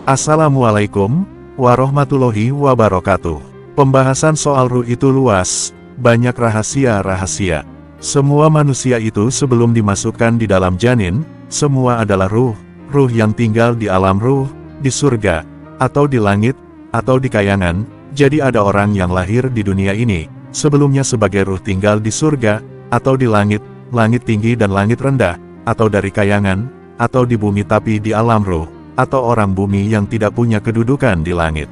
Assalamualaikum warahmatullahi wabarakatuh. Pembahasan soal ruh itu luas, banyak rahasia-rahasia. Semua manusia itu sebelum dimasukkan di dalam janin, semua adalah ruh yang tinggal di alam ruh, di surga, atau di langit, atau di kayangan. Jadi ada orang yang lahir di dunia ini, sebelumnya sebagai ruh tinggal di surga, atau di langit, langit tinggi dan langit rendah, atau dari kayangan, atau di bumi tapi di alam ruh, atau orang bumi yang tidak punya kedudukan di langit.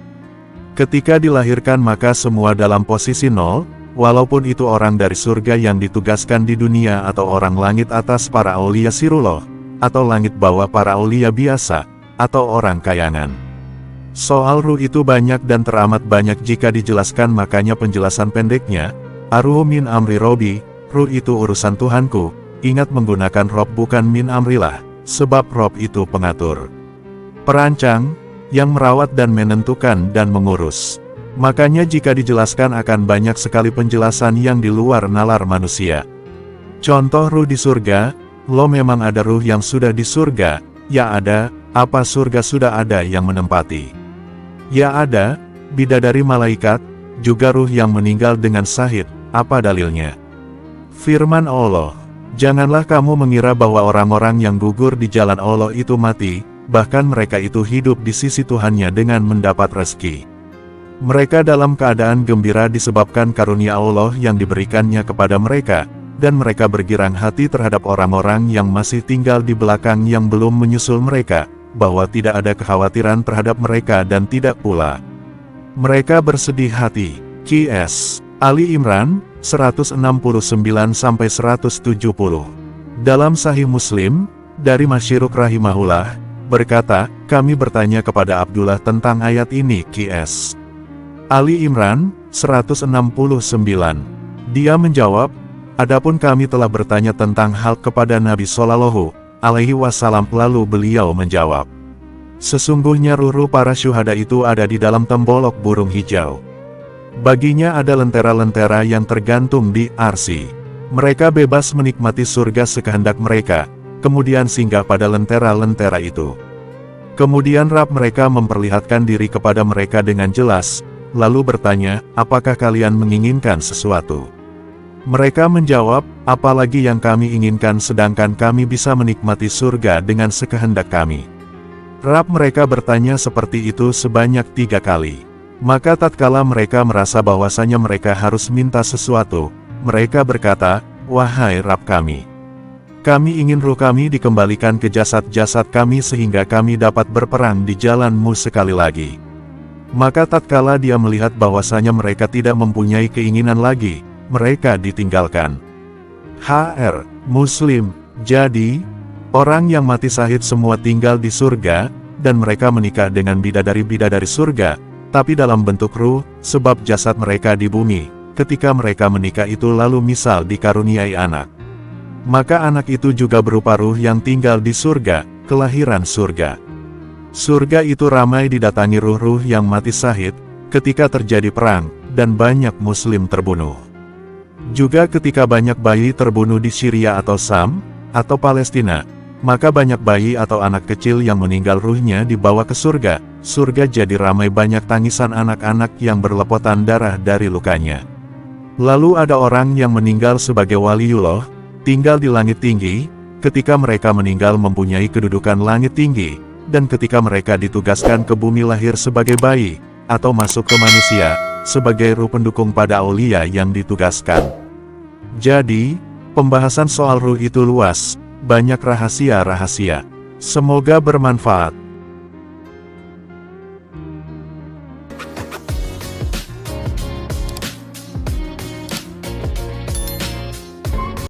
Ketika dilahirkan maka semua dalam posisi nol, walaupun itu orang dari surga yang ditugaskan di dunia atau orang langit atas para aulia sirullah, atau langit bawah para aulia biasa, atau orang kayangan. Soal ruh itu banyak dan teramat banyak jika dijelaskan, makanya penjelasan pendeknya, Ar-ruhu min amri Robbi, ruh itu urusan Tuhanku, ingat menggunakan Rob bukan min amrillah, sebab Rob itu pengatur, perancang, yang merawat dan menentukan dan mengurus. Makanya jika dijelaskan akan banyak sekali penjelasan yang di luar nalar manusia. Contoh ruh di surga, lo memang ada ruh yang sudah di surga, ya ada, apa surga sudah ada yang menempati? Ya ada, bidadari malaikat, juga ruh yang meninggal dengan syahid, apa dalilnya? Firman Allah, janganlah kamu mengira bahwa orang-orang yang gugur di jalan Allah itu mati, bahkan mereka itu hidup di sisi Tuhannya dengan mendapat rezeki. Mereka dalam keadaan gembira disebabkan karunia Allah yang diberikannya kepada mereka, dan mereka bergirang hati terhadap orang-orang yang masih tinggal di belakang yang belum menyusul mereka, bahwa tidak ada kekhawatiran terhadap mereka dan tidak pula mereka bersedih hati. Qs. Ali Imran, 169-170. Dalam Sahih Muslim, dari Masyruq rahimahullah, berkata, kami bertanya kepada Abdullah tentang ayat ini. Qs. Ali Imran, 169. Dia menjawab, adapun kami telah bertanya tentang hal kepada Nabi Shallallahu Alaihi Wasallam, lalu beliau menjawab, sesungguhnya ruh-ruh para syuhada itu ada di dalam tembolok burung hijau. Baginya ada lentera-lentera yang tergantung di arsy. Mereka bebas menikmati surga sekehendak mereka, kemudian singgah pada lentera-lentera itu. Kemudian Rabb mereka memperlihatkan diri kepada mereka dengan jelas, lalu bertanya, apakah kalian menginginkan sesuatu? Mereka menjawab, apalagi yang kami inginkan sedangkan kami bisa menikmati surga dengan sekehendak kami. Rabb mereka bertanya seperti itu sebanyak 3 kali. Maka tatkala mereka merasa bahwasanya mereka harus minta sesuatu, mereka berkata, wahai Rabb kami, kami ingin ruh kami dikembalikan ke jasad-jasad kami sehingga kami dapat berperang di jalan-Mu sekali lagi. Maka tatkala dia melihat bahwasanya mereka tidak mempunyai keinginan lagi, mereka ditinggalkan. Hr. Muslim. Jadi, orang yang mati syahid semua tinggal di surga, dan mereka menikah dengan bidadari-bidadari surga, tapi dalam bentuk ruh, sebab jasad mereka di bumi. Ketika mereka menikah itu lalu misal dikaruniai anak, maka anak itu juga berupa ruh yang tinggal di surga, kelahiran surga. Surga itu ramai didatangi ruh-ruh yang mati syahid, ketika terjadi perang, dan banyak muslim terbunuh. Juga ketika banyak bayi terbunuh di Syria atau Sam, atau Palestina, maka banyak bayi atau anak kecil yang meninggal ruhnya dibawa ke surga. Surga jadi ramai banyak tangisan anak-anak yang berlepotan darah dari lukanya. Lalu ada orang yang meninggal sebagai waliullah, tinggal di langit tinggi, ketika mereka meninggal mempunyai kedudukan langit tinggi, dan ketika mereka ditugaskan ke bumi lahir sebagai bayi, atau masuk ke manusia, sebagai ruh pendukung pada aulia yang ditugaskan. Jadi, pembahasan soal ruh itu luas, banyak rahasia-rahasia. Semoga bermanfaat.